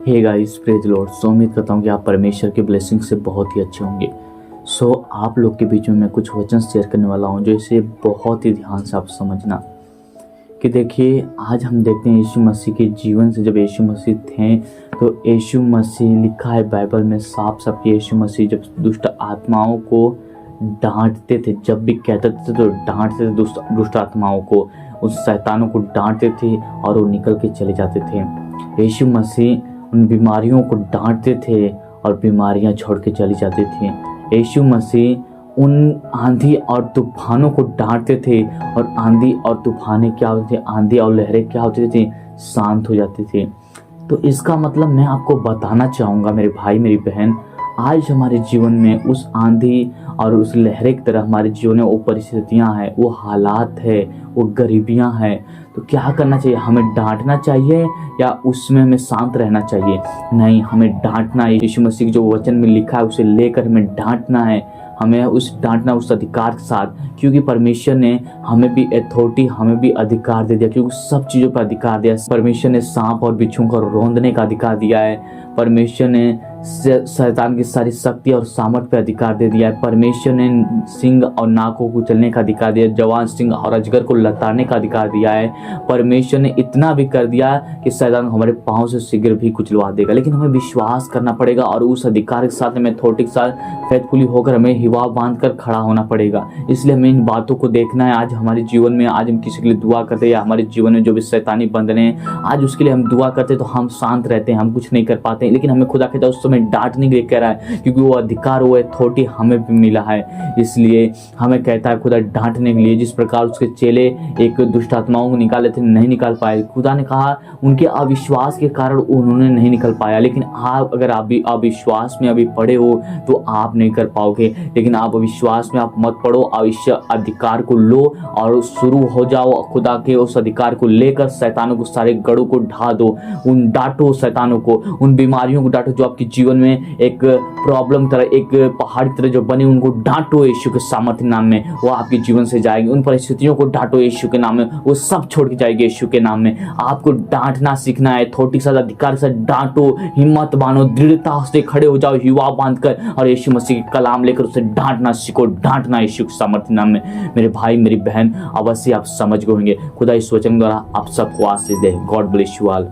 Hey guys, praise Lord. उम्मीद करता हूँ कि आप परमेश्वर के ब्लेसिंग से बहुत ही अच्छे होंगे। आप लोग के बीच में मैं कुछ वचन शेयर करने वाला हूँ जो इसे बहुत ही ध्यान से आप समझना। कि देखिए, आज हम देखते हैं यीशु मसीह के जीवन से। जब यीशु मसीह थे तो यीशु मसीह, लिखा है बाइबल में साफ साफ कि यीशु मसीह जब दुष्ट आत्माओं को डांटते थे, जब भी कहते थे तो डांटते थे दुष्ट आत्माओं को, उस शैतानों को डांटते थे और वो निकल के चले जाते थे। यीशु मसीह उन बीमारियों को डांटते थे और बीमारियां छोड़ के चली जाती थी। यीशु मसीह उन आंधी और तूफानों को डांटते थे और आंधी और तूफानें क्या होती थी, आंधी और लहरें क्या होती थी, शांत हो जाती थी। तो इसका मतलब मैं आपको बताना चाहूँगा मेरे भाई मेरी बहन, आज हमारे जीवन में उस आंधी और उस लहरे की तरह हमारे जीवन में वो परिस्थितियां हैं, वो हालात है, वो गरीबियां हैं। तो क्या करना चाहिए? हमें डांटना चाहिए या उसमें हमें शांत रहना चाहिए? नहीं, हमें डांटना है। यीशु मसीह जो वचन में लिखा है उसे लेकर हमें डांटना है। हमें उस डांटना उस अधिकार के साथ, क्योंकि परमेश्वर ने हमें भी अथॉरिटी, हमें भी अधिकार दे दिया, क्योंकि सब चीज़ों पर अधिकार दिया। परमेश्वर ने सांप और बिच्छू को रौंदने का अधिकार दिया है। परमेश्वर ने शैतान की सारी शक्ति और सामर्थ पे अधिकार दे दिया है। परमेश्वर ने सिंह और नाकों को चलने का अधिकार दिया, जवान सिंह और अजगर को लताड़ने का अधिकार दिया है। परमेश्वर ने इतना भी कर दिया कि शैतान हमारे पाँव से शीघ्र भी कुचलवा देगा, लेकिन हमें विश्वास करना पड़ेगा और उस अधिकार के साथ, हमें अथॉरिटी के साथ फेथफुली होकर हमें हिवा बांध कर खड़ा होना पड़ेगा। इसलिए हमें इन बातों को देखना है। आज हमारे जीवन में, आज हम किसी के लिए दुआ करते हैं या हमारे जीवन में जो भी शैतानी बंधन है, आज उसके लिए हम दुआ करते हैं तो हम शांत रहते हैं, हम कुछ नहीं कर पाते हैं। लेकिन हमें खुदा कहता है उस समय डांटने के लिए कह रहा है, क्योंकि वो अधिकार, वो अथॉरिटी हमें भी मिला है। इसलिए हमें कहता है खुदा डांटने के लिए। जिस प्रकार उसके चेले एक दुष्ट आत्माओं को निकाले थे, नहीं निकाल पाए, खुदा ने कहा उनके अविश्वास के कारण उन्होंने नहीं निकल पाया। लेकिन आप, अगर आप भी अविश्वास में अभी पड़े हो तो आप नहीं कर पाओगे। लेकिन आप अविश्वास में आप मत पड़ो, अवश्य अधिकार को लो और शुरू हो जाओ खुदा के उस अधिकार को लेकर। शैतानों को, सारे गढ़ों को ढा दो, उन डांटो शैतानों को, उन बीमारियों को डांटो जो आपके जीवन में एक प्रॉब्लम तरह, एक पहाड़ तरह जो बने, उनको डांटो यीशु के सामर्थ्य नाम में। वो आपके जीवन से जाएगी। उन परिस्थितियों को डांटो यीशु के नाम में, वो सब छोड़ के जाएगी यीशु के नाम में। आपको डांटना सीखना है, अथॉरिटी के साथ, अधिकार के साथ डांटो, हिम्मत बांधो, दृढ़ता से खड़े हो जाओ, युवा बांधकर, और यीशु मसीह के कलाम लेकर उसे डांटना सीखो। डांटना यीशु के सामर्थ्य नाम में। मेरे भाई मेरी बहन, अवश्य आप समझ गए होंगे। खुदा इस वचन द्वारा आप सबको आशीष दे। God bless you all.